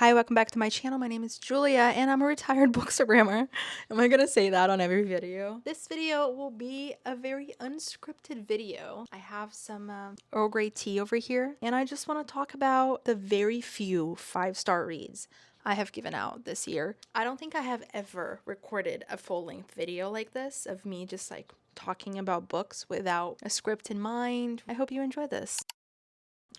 Hi, welcome back to my channel. My name is Julia and I'm a retired bookstagrammer. Am I gonna say that on every video? This video will be a very unscripted video. I have some Earl Grey tea over here and I just want to talk about the very few 5-star reads I have given out this year. I don't think I have ever recorded a full-length video like this of me just like talking about books without a script in mind. I hope you enjoy this.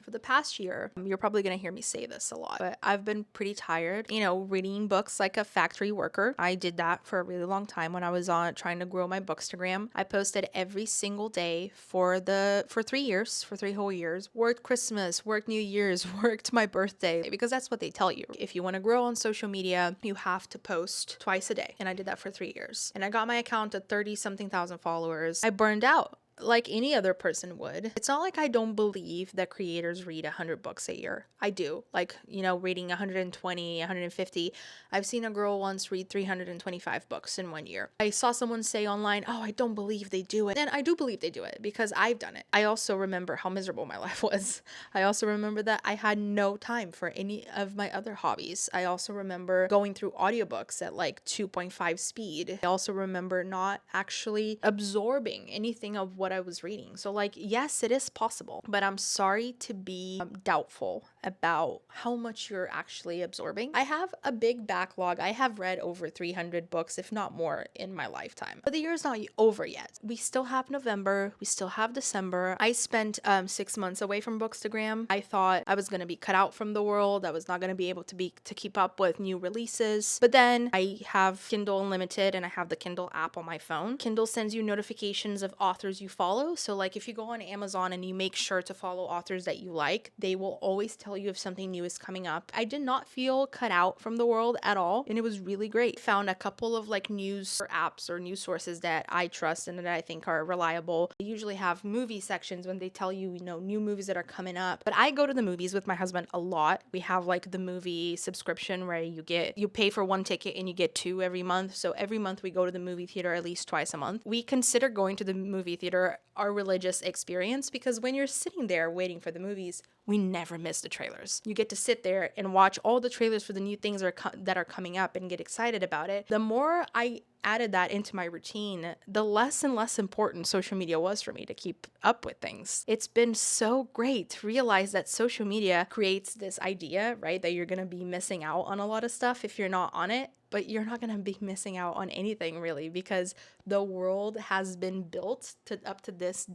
For the past year, you're probably going to hear me say this a lot, but I've been pretty tired, reading books like a factory worker. I did that for a really long time when I was on trying to grow my bookstagram. I posted every single day for 3 whole years. Worked Christmas, worked New Year's, worked my birthday, because that's what they tell you. If you want to grow on social media, you have to post twice a day. And I did that for 3 years. And I got my account at 30-something thousand followers. I burned out like any other person would. It's not like I don't believe that creators read 100 books a year. I do. Like, reading 120, 150. I've seen a girl once read 325 books in 1 year. I saw someone say online, oh, I don't believe they do it. And I do believe they do it because I've done it. I also remember how miserable my life was. I also remember that I had no time for any of my other hobbies. I also remember going through audiobooks at like 2.5 speed. I also remember not actually absorbing anything of what I was reading. So like, yes, it is possible, but I'm sorry to be doubtful about how much you're actually absorbing. I have a big backlog. I have read over 300 books, if not more, in my lifetime. But the year's not over yet. We still have November. We still have December. I spent 6 months away from Bookstagram. I thought I was going to be cut out from the world. I was not going to be able to keep up with new releases. But then I have Kindle Unlimited and I have the Kindle app on my phone. Kindle sends you notifications of authors you follow. So like if you go on Amazon and you make sure to follow authors that you like, they will always tell you if something new is coming up. I did not feel cut out from the world at all, and it was really great. Found a couple of like news apps or news sources that I trust and that I think are reliable. They usually have movie sections when they tell you, new movies that are coming up. But I go to the movies with my husband a lot. We have like the movie subscription where you pay for 1 ticket and you get 2 every month. So every month we go to the movie theater at least twice a month. We consider going to the movie theater our religious experience because when you're sitting there waiting for the movies, we never miss the trailers. You get to sit there and watch all the trailers for the new things that are coming up and get excited about it. The more I added that into my routine, the less and less important social media was for me to keep up with things. It's been so great to realize that social media creates this idea, right, that you're going to be missing out on a lot of stuff if you're not on it. But you're not going to be missing out on anything really, because the world has been built up to this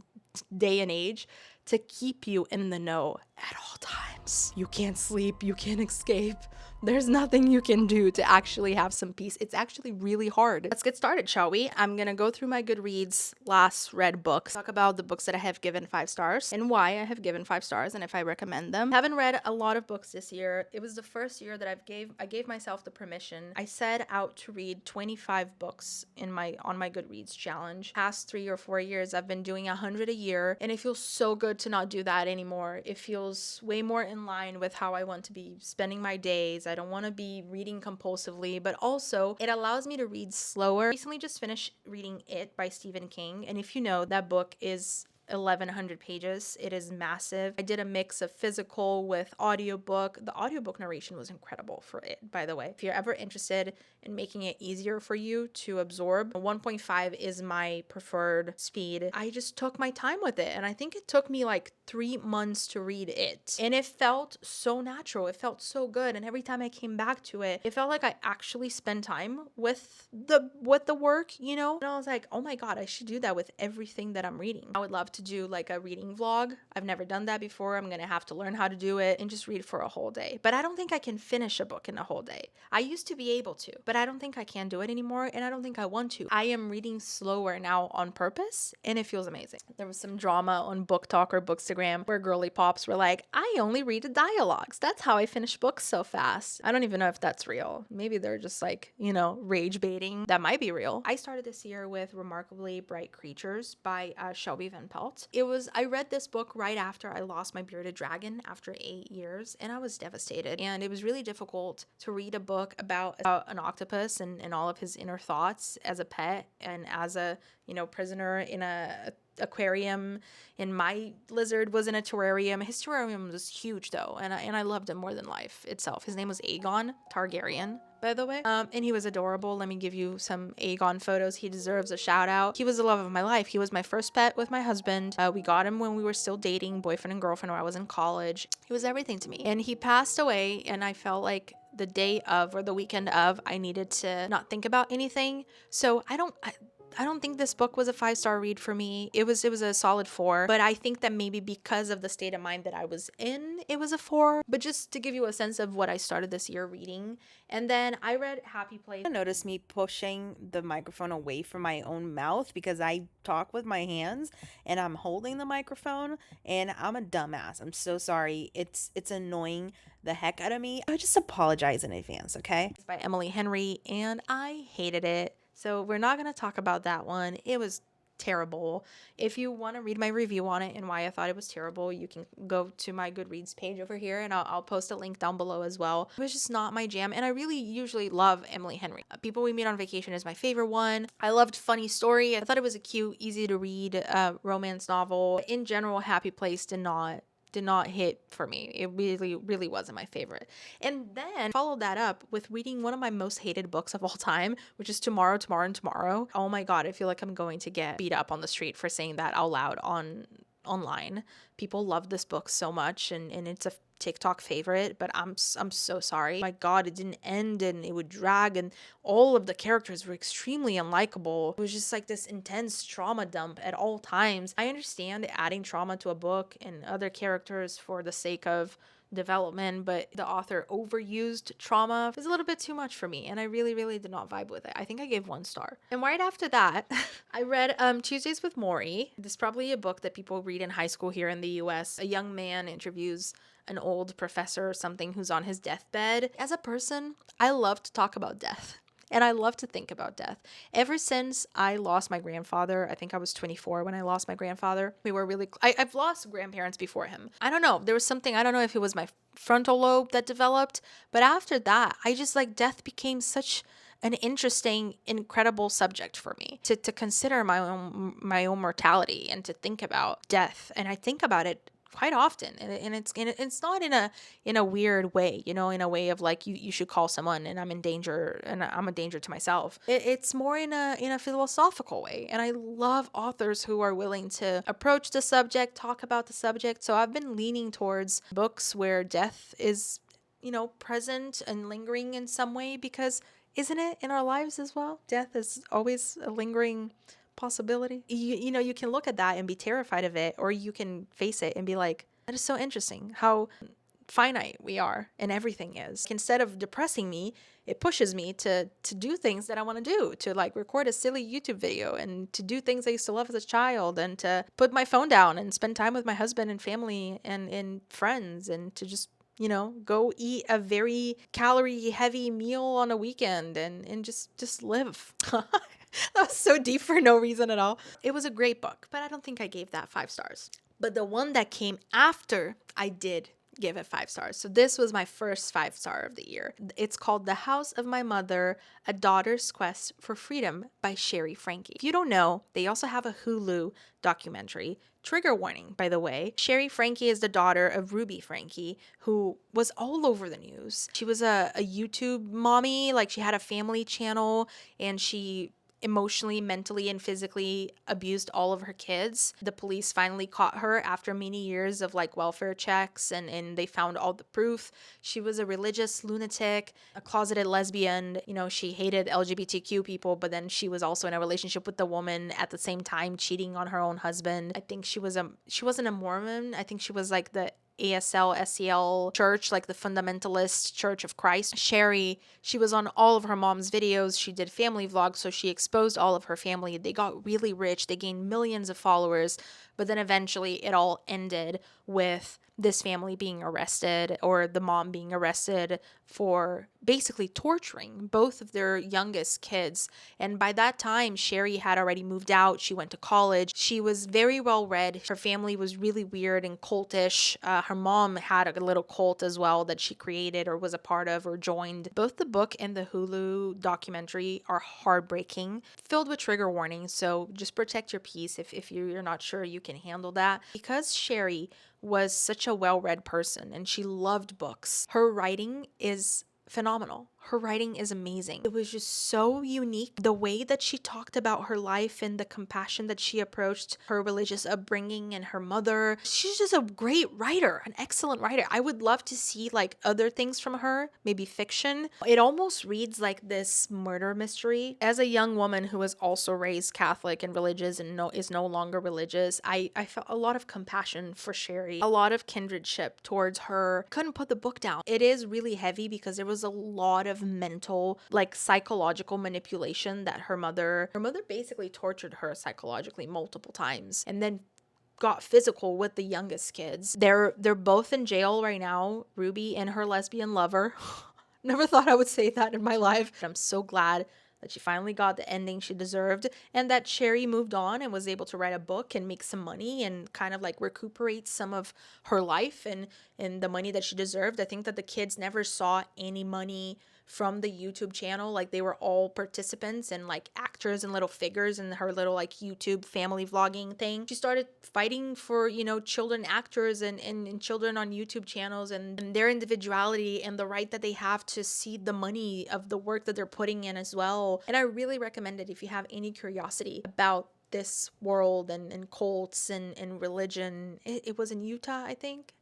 day and age to keep you in the know at all times. You can't sleep, you can't escape. There's nothing you can do to actually have some peace. It's actually really hard. Let's get started, shall we? I'm gonna go through my Goodreads last read books, talk about the books that I have given 5 stars and why I have given 5 stars and if I recommend them. I haven't read a lot of books this year. It was the first year that I gave myself the permission. I set out to read 25 books on my Goodreads challenge. Past 3 or 4 years, I've been doing 100 a year, and it feels so good to not do that anymore. It feels way more in line with how I want to be spending my days. I don't want to be reading compulsively, but also it allows me to read slower. I recently just finished reading It by Stephen King, and if you know, that book is 1,100 pages. It is massive. I did a mix of physical with audiobook. The audiobook narration was incredible for it, by the way. If you're ever interested in making it easier for you to absorb, 1.5 is my preferred speed. I just took my time with it, and I think it took me like 3 months to read it. And it felt so natural. It felt so good. And every time I came back to it, it felt like I actually spent time with the work, And I was like, oh my God, I should do that with everything that I'm reading. I would love to do like a reading vlog. I've never done that before. I'm gonna have to learn how to do it and just read for a whole day. But I don't think I can finish a book in a whole day. I used to be able to, but I don't think I can do it anymore, and I don't think I want to. I am reading slower now on purpose, and it feels amazing. There was some drama on Book Talk or Bookstagram where girly pops were like, I only read the dialogues. That's how I finish books so fast. I don't even know if that's real. Maybe they're just like, rage baiting. That might be real. I started this year with Remarkably Bright Creatures by Shelby and Pelt. I read this book right after I lost my bearded dragon after 8 years, and I was devastated. And it was really difficult to read a book about an octopus and all of his inner thoughts as a pet and as a, prisoner in a aquarium, and my lizard was in a terrarium. His terrarium was huge though, and I loved him more than life itself. His name was Aegon Targaryen, by the way. And he was adorable. Let me give you some Aegon photos. He deserves a shout out. He was the love of my life. He was my first pet with my husband. We got him when we were still dating, boyfriend and girlfriend, when I was in college. He was everything to me. And he passed away, and I felt like the day of or the weekend of, I needed to not think about anything. So I don't think this book was a 5-star read for me. It was a solid 4, but I think that maybe because of the state of mind that I was in, it was a 4. But just to give you a sense of what I started this year reading. And then I read Happy Place. Notice me pushing the microphone away from my own mouth because I talk with my hands and I'm holding the microphone, and I'm a dumbass. I'm so sorry. It's annoying the heck out of me. I just apologize in advance, okay? It's by Emily Henry, and I hated it. So we're not going to talk about that one. It was terrible. If you want to read my review on it and why I thought it was terrible, you can go to my Goodreads page over here, and I'll post a link down below as well. It was just not my jam, and I really usually love Emily Henry. People We Meet on Vacation is my favorite one. I loved Funny Story. I thought it was a cute, easy to read romance novel. In general, Happy Place did not hit for me. It really wasn't my favorite. And then followed that up with reading one of my most hated books of all time, which is Tomorrow, Tomorrow, and Tomorrow. Oh my God, I feel like I'm going to get beat up on the street for saying that out loud online. People love this book so much, and it's a TikTok favorite, but I'm so sorry. My God, it didn't end, and it would drag, and all of the characters were extremely unlikable. It was just like this intense trauma dump at all times. I understand adding trauma to a book and other characters for the sake of development, but the author overused trauma. It was a little bit too much for me, and I really did not vibe with it. I think I gave 1 star. And right after that, I read Tuesdays with Morrie. This is probably a book that people read in high school here in the US. A young man interviews an old professor or something who's on his deathbed. As a person, I love to talk about death. And I love to think about death. Ever since I lost my grandfather, I think I was 24 when I lost my grandfather. We were really, I've lost grandparents before him. I don't know. There was something, I don't know if it was my frontal lobe that developed, but after that, I just like death became such an interesting, incredible subject for me to consider my own mortality and to think about death. And I think about it quite often, and it's not in a weird way, you know, in a way of like you should call someone and I'm in danger and I'm a danger to myself. It's more in a philosophical way, and I love authors who are willing to approach the subject, talk about the subject. So I've been leaning towards books where death is, you know, present and lingering in some way, because isn't it in our lives as well? Death is always a lingering possibility. You know, you can look at that and be terrified of it, or you can face it and be like, that is so interesting how finite we are and everything is. Instead of depressing me, it pushes me to do things that I want to do, to like record a silly YouTube video and to do things I used to love as a child, and to put my phone down and spend time with my husband and family and friends, and to just, you know, go eat a very calorie heavy meal on a weekend and just live. That was so deep for no reason at all. It was a great book, but I don't think I gave that 5 stars. But the one that came after, I did give it 5 stars. So this was my first 5-star of the year. It's called The House of My Mother, A Daughter's Quest for Freedom by Sheri Franke. If you don't know, they also have a Hulu documentary. Trigger warning, by the way. Sheri Franke is the daughter of Ruby Franke, who was all over the news. She was a YouTube mommy, like she had a family channel, and she emotionally, mentally, and physically abused all of her kids. The police finally caught her after many years of like welfare checks, and they found all the proof. She was a religious lunatic, a closeted lesbian. You know, she hated LGBTQ people, but then she was also in a relationship with the woman at the same time, cheating on her own husband. I think she wasn't a Mormon. I think she was like the ASL, SEL church, like the fundamentalist Church of Christ. Sheri, she was on all of her mom's videos. She did family vlogs, so she exposed all of her family. They got really rich. They gained millions of followers But then eventually it all ended with this family being arrested, or the mom being arrested for basically torturing both of their youngest kids. And by that time, Sheri had already moved out. She went to college. She was very well read. Her family was really weird and cultish. Her mom had a little cult as well that she created or was a part of or joined. Both the book and the Hulu documentary are heartbreaking, filled with trigger warnings. So just protect your peace if you're not sure you can handle that. Because Sheri was such a well-read person and she loved books, her writing is phenomenal. Her writing is amazing. It was just so unique. The way that she talked about her life and the compassion that she approached her religious upbringing and her mother. She's just a great writer, an excellent writer. I would love to see like other things from her, maybe fiction. It almost reads like this murder mystery. As a young woman who was also raised Catholic and religious and is no longer religious, I felt a lot of compassion for Sheri, a lot of kindredship towards her. Couldn't put the book down. It is really heavy because there was a lot of mental, like psychological manipulation that her mother basically tortured her psychologically multiple times and then got physical with the youngest kids. They're both in jail right now, Ruby and her lesbian lover. Never thought I would say that in my life. I'm so glad that she finally got the ending she deserved and that Sheri moved on and was able to write a book and make some money and kind of like recuperate some of her life and the money that she deserved. I think that the kids never saw any money from the YouTube channel. Like they were all participants and like actors and little figures in her little like YouTube family vlogging thing. She started fighting for, you know, children actors and children on YouTube channels and their individuality and the right that they have to see the money of the work that they're putting in as well. And I really recommend it if you have any curiosity about this world and cults and religion. It was in Utah, I think.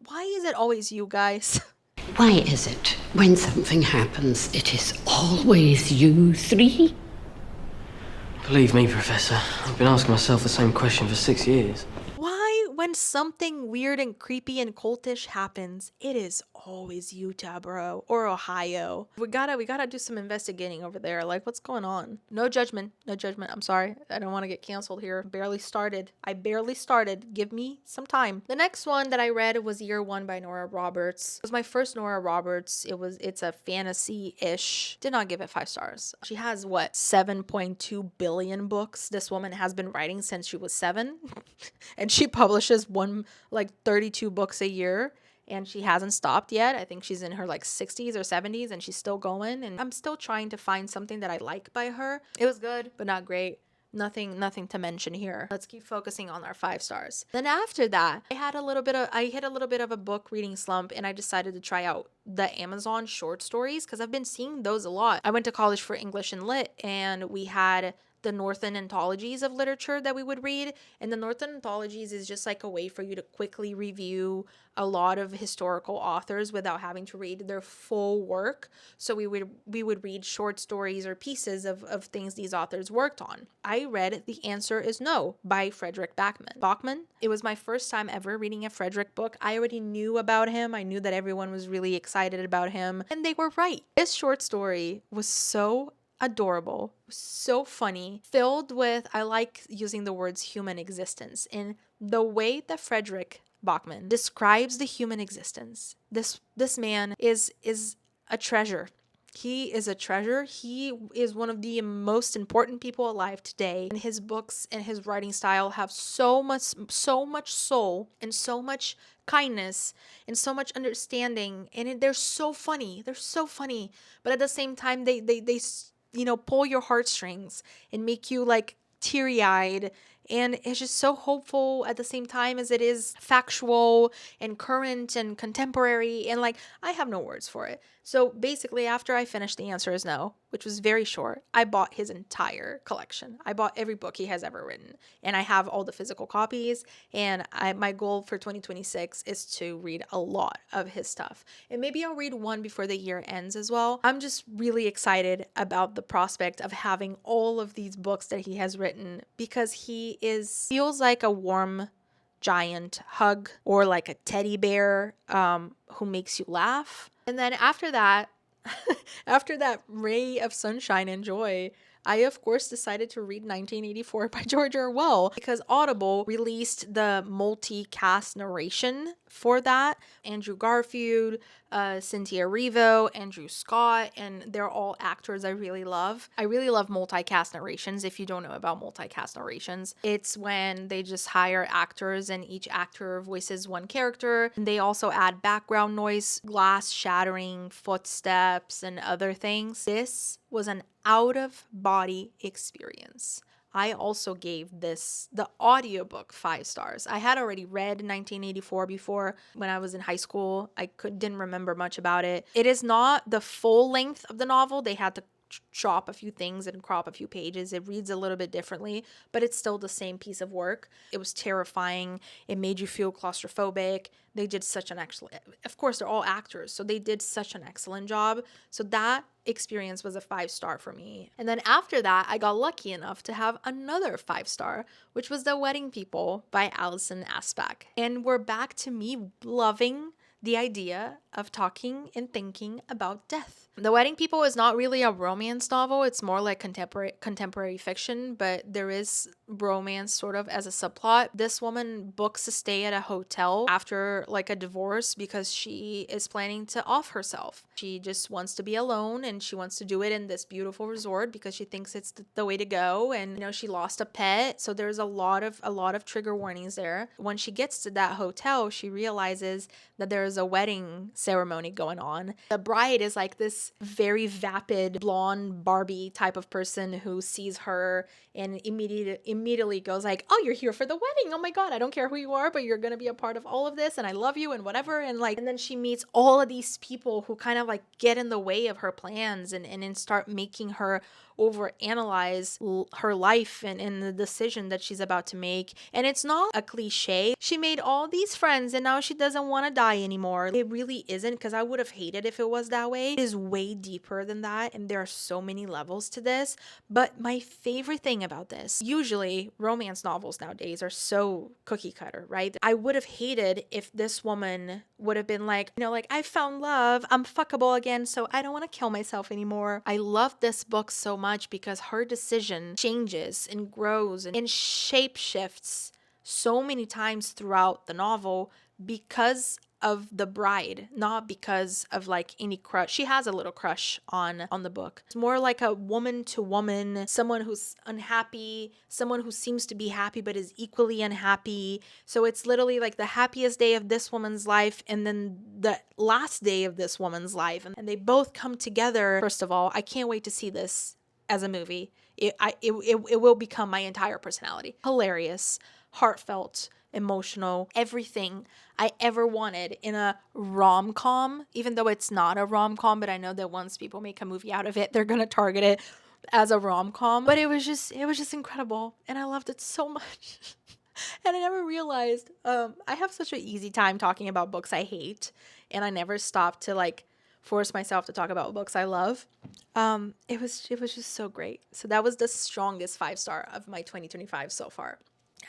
Why is it always you guys? Why is it when something happens, it is always you three? Believe me, Professor, I've been asking myself the same question for 6 years. Why, when something weird and creepy and cultish happens, it is always Utah, bro, or Ohio. We gotta do some investigating over there. Like, what's going on? No judgment, no judgment. I'm sorry. I don't want to get canceled here. I barely started. Give me some time. The next one that I read was Year One by Nora Roberts. It was my first Nora Roberts. It's a fantasy-ish. Did not give it 5 stars. She has what, 7.2 billion books this woman has been writing since she was 7. And she publishes 32 books a year. And she hasn't stopped yet. I think she's in her like 60s or 70s and she's still going. And I'm still trying to find something that I like by her. It was good, but not great. Nothing to mention here. Let's keep focusing on our 5 stars. Then after that, I hit a little bit of a book reading slump and I decided to try out the Amazon short stories because I've been seeing those a lot. I went to college for English and Lit and we had the Northern anthologies of literature that we would read. And the Northern anthologies is just like a way for you to quickly review a lot of historical authors without having to read their full work. So we would read short stories or pieces of things these authors worked on. I read The Answer Is No by Fredrik Backman. It was my first time ever reading a Fredrik book. I already knew about him. I knew that everyone was really excited about him. And they were right. This short story was so adorable, so funny, filled with, I like using the words human existence, in the way that Fredrik Backman describes the human existence. This man is a treasure. He is a treasure. He is one of the most important people alive today. And his books and his writing style have so much soul and so much kindness and so much understanding. And they're so funny. But at the same time, they pull your heartstrings and make you like teary-eyed. And it's just so hopeful at the same time as it is factual and current and contemporary. And like, I have no words for it. So basically, after I finished The Answer Is No, which was very short, I bought his entire collection. I bought every book he has ever written. And I have all the physical copies. And my goal for 2026 is to read a lot of his stuff. And maybe I'll read one before the year ends as well. I'm just really excited about the prospect of having all of these books that he has written because he feels like a warm giant hug or like a teddy bear who makes you laugh. And then after that, after that ray of sunshine and joy, I of course decided to read 1984 by George Orwell because Audible released the multi-cast narration for that. Andrew Garfield, Cynthia Erivo, Andrew Scott, and they're all actors I really love. I really love multicast narrations. If you don't know about multicast narrations, it's when they just hire actors and each actor voices one character. And they also add background noise, glass shattering, footsteps, and other things. This was an out of body experience. I also gave the audiobook 5 stars. I had already read 1984 before when I was in high school. I didn't remember much about it. It is not the full length of the novel. They had to chop a few things and crop a few pages. It reads a little bit differently, but it's still the same piece of work. It was terrifying. It made you feel claustrophobic. They did such an excellent, of course, they're all actors, so they did such an excellent job. So that experience was a 5-star for me. And then after that, I got lucky enough to have another 5-star, which was The Wedding People by Alison Espach. And we're back to me loving the idea of talking and thinking about death. The Wedding People is not really a romance novel. It's more like contemporary fiction, but there is romance sort of as a subplot. This woman books a stay at a hotel after like a divorce because she is planning to off herself. She just wants to be alone and she wants to do it in this beautiful resort because she thinks it's the way to go. And she lost a pet, so there's a lot of trigger warnings there. When she gets to that hotel, she realizes that there is a wedding ceremony going on. The bride is like this very vapid blonde Barbie type of person who sees her and immediately goes like, oh, you're here for the wedding. Oh my God, I don't care who you are, but you're going to be a part of all of this and I love you and whatever. And then she meets all of these people who kind of like get in the way of her plans and start making her overanalyze her life and the decision that she's about to make. And it's not a cliche. She made all these friends and now she doesn't want to die anymore. It really isn't, because I would have hated if it was that way. It is way deeper than that, and there are so many levels to this. But my favorite thing about this, usually romance novels nowadays are so cookie cutter, right? I would have hated if this woman would have been like, I found love, I'm fuckable again, so I don't want to kill myself anymore. I love this book so much because her decision changes and grows and shape shifts so many times throughout the novel because of the bride, not because of like any crush. She has a little crush on the book. It's more like a woman to woman, someone who's unhappy, someone who seems to be happy but is equally unhappy. So it's literally like the happiest day of this woman's life and then the last day of this woman's life, and they both come together. First of all, I can't wait to see this as a movie. It will become my entire personality. Hilarious, heartfelt, emotional, everything I ever wanted in a rom-com, even though it's not a rom-com, but I know that once people make a movie out of it, they're gonna target it as a rom-com. But it was just incredible, and I loved it so much. And I never realized, I have such an easy time talking about books I hate, and I never stop to like force myself to talk about books I love. It was just so great. So that was the strongest 5-star of my 2025 so far.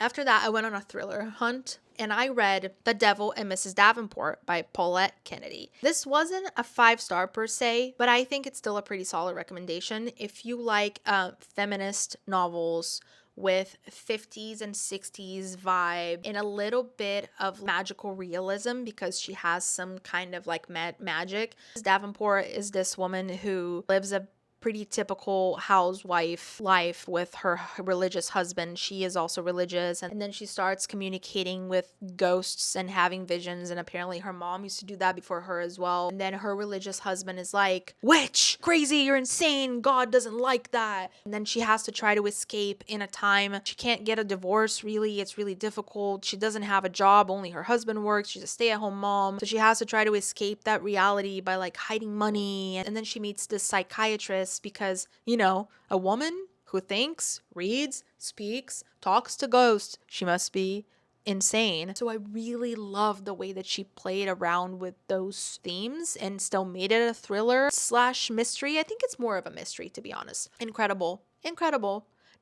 After that, I went on a thriller hunt and I read The Devil and Mrs. Davenport by Paulette Kennedy. This wasn't a 5-star per se, but I think it's still a pretty solid recommendation. If you like feminist novels with 50s and 60s vibe and a little bit of magical realism, because she has some kind of like magic. Davenport is this woman who lives a pretty typical housewife life with her religious husband. She is also religious, and then she starts communicating with ghosts and having visions, and apparently her mom used to do that before her as well. And then her religious husband is like, witch, crazy, you're insane, God doesn't like that. And then she has to try to escape in a time she can't get a divorce. Really, it's really difficult. She doesn't have a job, only her husband works. She's a stay-at-home mom, so she has to try to escape that reality by like hiding money. And then she meets this psychiatrist because, a woman who thinks, reads, speaks, talks to ghosts, she must be insane. So I really love the way that she played around with those themes and still made it a thriller / mystery. I think it's more of a mystery, to be honest. Incredible.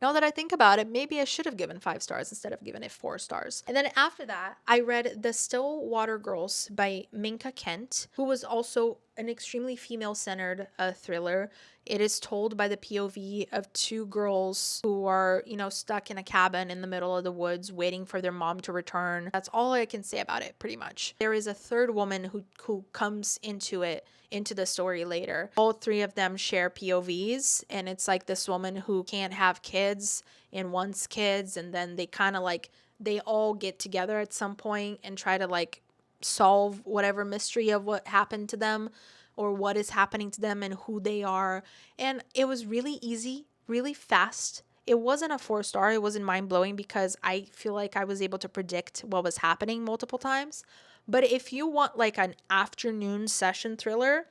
Now that I think about it, maybe I should have given 5 stars instead of giving it 4 stars. And then after that, I read The Stillwater Girls by Minka Kent, who was also an extremely female-centered thriller. It is told by the POV of two girls who are, stuck in a cabin in the middle of the woods waiting for their mom to return. That's all I can say about it, pretty much. There is a third woman who comes into the story later. All three of them share POVs, and it's like this woman who can't have kids and wants kids, and then they kind of like, they all get together at some point and try to like solve whatever mystery of what happened to them or what is happening to them and who they are. And it was really easy, really fast. It wasn't a 4-star. It wasn't mind-blowing because I feel like I was able to predict what was happening multiple times. But if you want like an afternoon session thriller,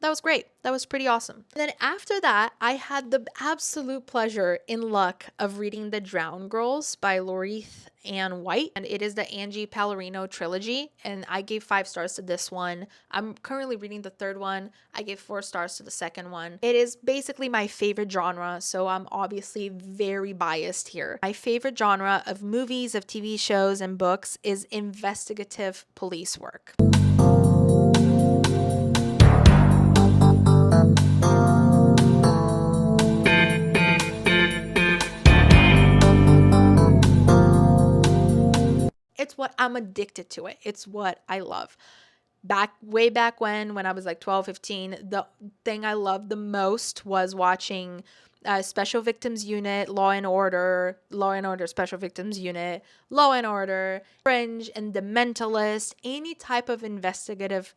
that was great. That was pretty awesome. And then after that, I had the absolute pleasure in luck of reading The Drowned Girls by Loreth and White. And it is the Angie Pallarino trilogy. And I gave 5 stars to this one. I'm currently reading the third one. I gave 4 stars to the second one. It is basically my favorite genre, so I'm obviously very biased here. My favorite genre of movies, of TV shows, and books is investigative police work. It's what I'm addicted to it. It's what I love. Way back when I was like 12, 15, the thing I loved the most was watching Special Victims Unit, Law and Order Special Victims Unit, Law and Order, Fringe, and The Mentalist, any type of investigative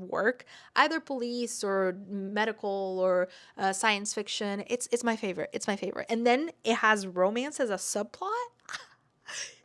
work, either police or medical or science fiction. It's my favorite. It's my favorite. And then it has romance as a subplot.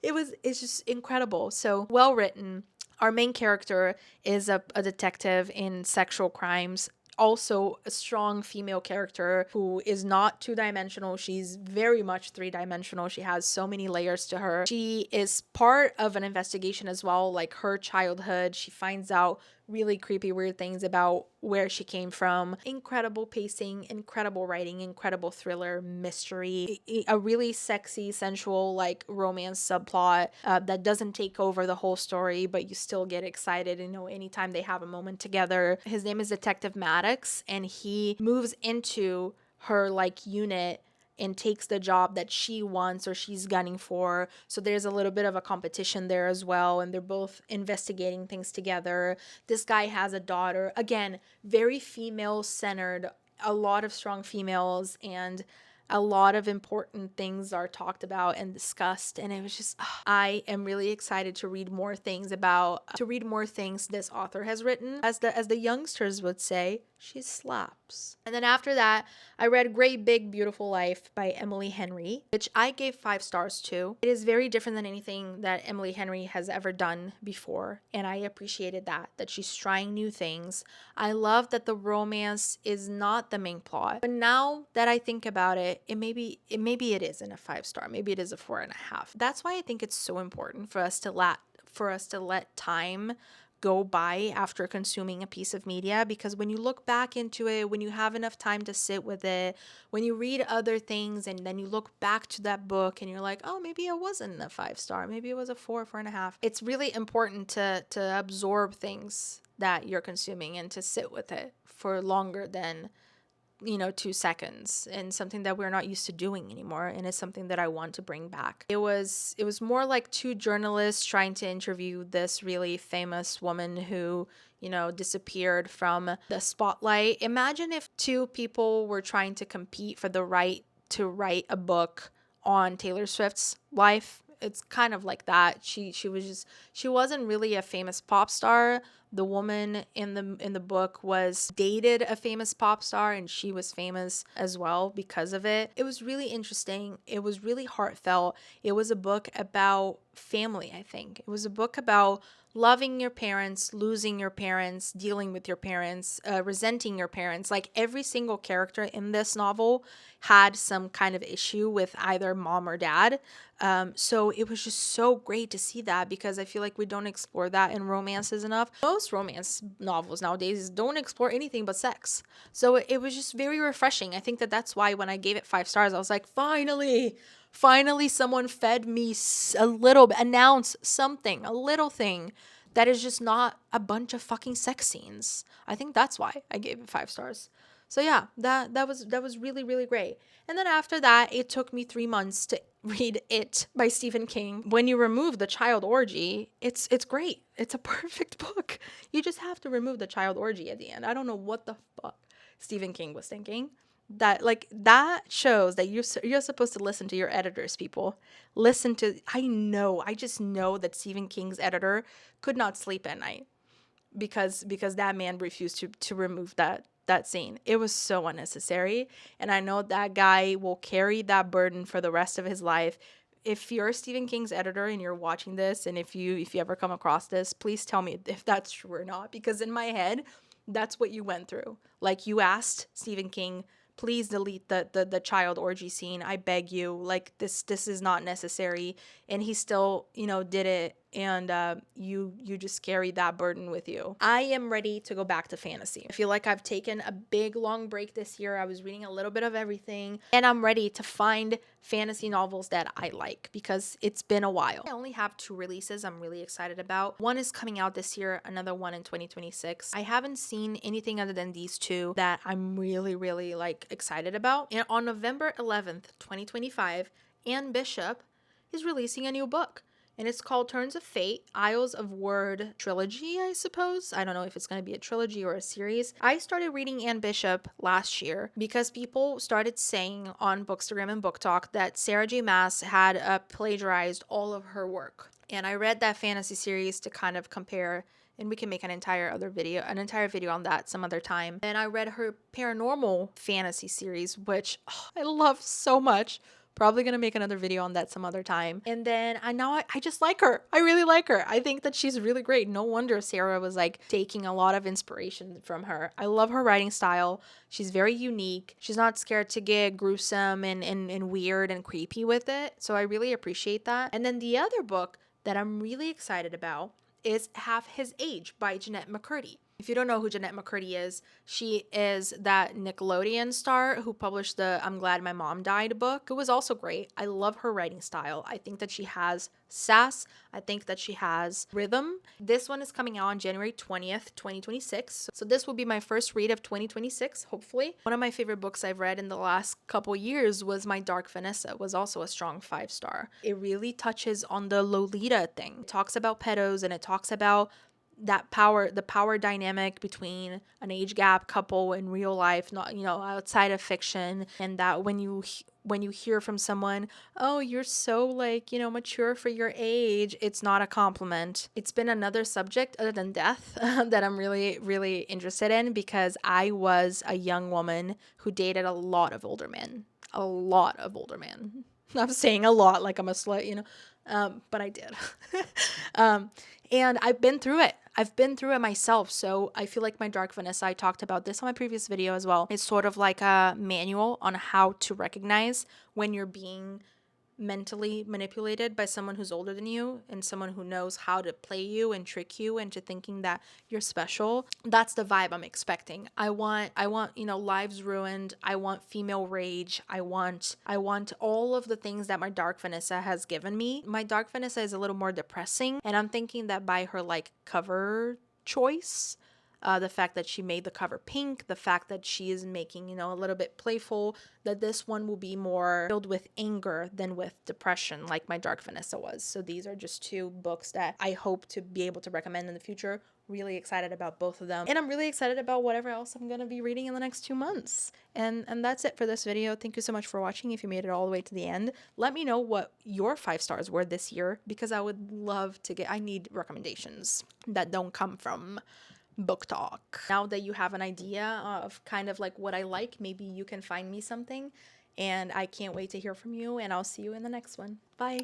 It's just incredible. So well written. Our main character is a detective in sexual crimes. Also a strong female character who is not 2-dimensional. She's very much 3-dimensional. She has so many layers to her. She is part of an investigation as well, like her childhood. She finds out really creepy, weird things about where she came from. Incredible pacing, incredible writing, incredible thriller, mystery, a really sexy, sensual, like romance subplot that doesn't take over the whole story, but you still get excited, anytime they have a moment together. His name is Detective Maddox, and he moves into her like unit and takes the job that she wants or she's gunning for. So there's a little bit of a competition there as well, and they're both investigating things together. This guy has a daughter. Again, very female-centered, a lot of strong females, and a lot of important things are talked about and discussed, and it was just, I am really excited to read more things this author has written. As the youngsters would say, she slaps. And then after that, I read Great Big Beautiful Life by Emily Henry, which I gave 5 stars to. It is very different than anything that Emily Henry has ever done before, and I appreciated that she's trying new things. I love that the romance is not the main plot, but now that I think about it, maybe it isn't a 5-star. Maybe it is a 4.5. That's why I think it's so important for us to let time go by after consuming a piece of media, because when you look back into it, when you have enough time to sit with it, when you read other things and then you look back to that book and you're like, oh, maybe it wasn't a 5-star, maybe it was a 4.5. It's really important to absorb things that you're consuming and to sit with it for longer than 2 seconds, and something that we're not used to doing anymore, and it's something that I want to bring back. It was more like 2 journalists trying to interview this really famous woman who disappeared from the spotlight. Imagine if 2 people were trying to compete for the right to write a book on Taylor Swift's life. It's kind of like that. She wasn't really a famous pop star. The woman in the book was dated a famous pop star, and she was famous as well because of it. It was really interesting. It was really heartfelt. It was a book about family, I think. It was a book about loving your parents, losing your parents, dealing with your parents, resenting your parents. Like, every single character in this novel had some kind of issue with either mom or dad. So it was just so great to see that, because I feel like we don't explore that in romances enough. Most romance novels nowadays don't explore anything but sex. So it was just very refreshing. I think that's why when I gave it 5 stars, I was like, finally someone fed me a little bit, announced something, a little thing that is just not a bunch of fucking sex scenes. I think that's why I gave it 5 stars. So yeah, that was really, really great. And then after that, it took me 3 months to read It by Stephen King. When you remove the child orgy, it's great. It's a perfect book. You just have to remove the child orgy at the end. I don't know what the fuck Stephen King was thinking. That shows that you're supposed to listen to your editors, people. I just know that Stephen King's editor could not sleep at night because that man refused to remove that scene. It was so unnecessary, and I know that guy will carry that burden for the rest of his life. If you're Stephen King's editor and you're watching this, and if you ever come across this, please tell me if that's true or not, because in my head, that's what you went through. Like, you asked Stephen King, please delete the child orgy scene. I beg you. Like, this is not necessary. And he still, did it. And you just carry that burden with you. I am ready to go back to fantasy. I feel like I've taken a big long break this year. I was reading a little bit of everything, and I'm ready to find fantasy novels that I like because it's been a while. I only have 2 releases I'm really excited about. One is coming out this year, another one in 2026. I haven't seen anything other than these 2 that I'm really, really excited about. And on November 11th, 2025, Anne Bishop is releasing a new book. And it's called Turns of Fate, Isles of Word trilogy, I suppose. I don't know if it's going to be a trilogy or a series. I started reading Anne Bishop last year because people started saying on Bookstagram and Book Talk that Sarah J. Maas had plagiarized all of her work. And I read that fantasy series to kind of compare, and we can make an entire video on that some other time. And I read her paranormal fantasy series, which I love so much. Probably going to make another video on that some other time. And then I just like her. I really like her. I think that she's really great. No wonder Sarah was taking a lot of inspiration from her. I love her writing style. She's very unique. She's not scared to get gruesome and weird and creepy with it. So I really appreciate that. And then the other book that I'm really excited about is Half His Age by Jennette McCurdy. If you don't know who Jennette McCurdy is, she is that Nickelodeon star who published the I'm Glad My Mom Died book. It was also great. I love her writing style. I think that she has sass. I think that she has rhythm. This one is coming out on January 20th, 2026. So this will be my first read of 2026, hopefully. One of my favorite books I've read in the last couple years was My Dark Vanessa. It was also a strong 5-star. It really touches on the Lolita thing. It talks about pedos, and it talks about the power dynamic between an age gap couple in real life, not outside of fiction, and that when you hear from someone, oh, you're so mature for your age, it's not a compliment. It's been another subject other than death that I'm really, really interested in, because I was a young woman who dated a lot of older men. I'm saying a lot like I'm a slut, but I did. And I've been through it. I've been through it myself. So I feel like My Dark Vanessa, I talked about this on my previous video as well. It's sort of like a manual on how to recognize when you're being mentally manipulated by someone who's older than you and someone who knows how to play you and trick you into thinking that you're special. That's the vibe I'm expecting. I want lives ruined. I want female rage. I want all of the things that My Dark Vanessa has given me. My Dark Vanessa is a little more depressing, and I'm thinking that by her cover choice, the fact that she made the cover pink, the fact that she is making, a little bit playful, that this one will be more filled with anger than with depression, like My Dark Vanessa was. So these are just 2 books that I hope to be able to recommend in the future. Really excited about both of them. And I'm really excited about whatever else I'm going to be reading in the next 2 months. And that's it for this video. Thank you so much for watching. If you made it all the way to the end, let me know what your 5 stars were this year, because I would love to I need recommendations that don't come from Book Talk. Now that you have an idea of kind of what I like, maybe you can find me something, and I can't wait to hear from you, and I'll see you in the next one. Bye.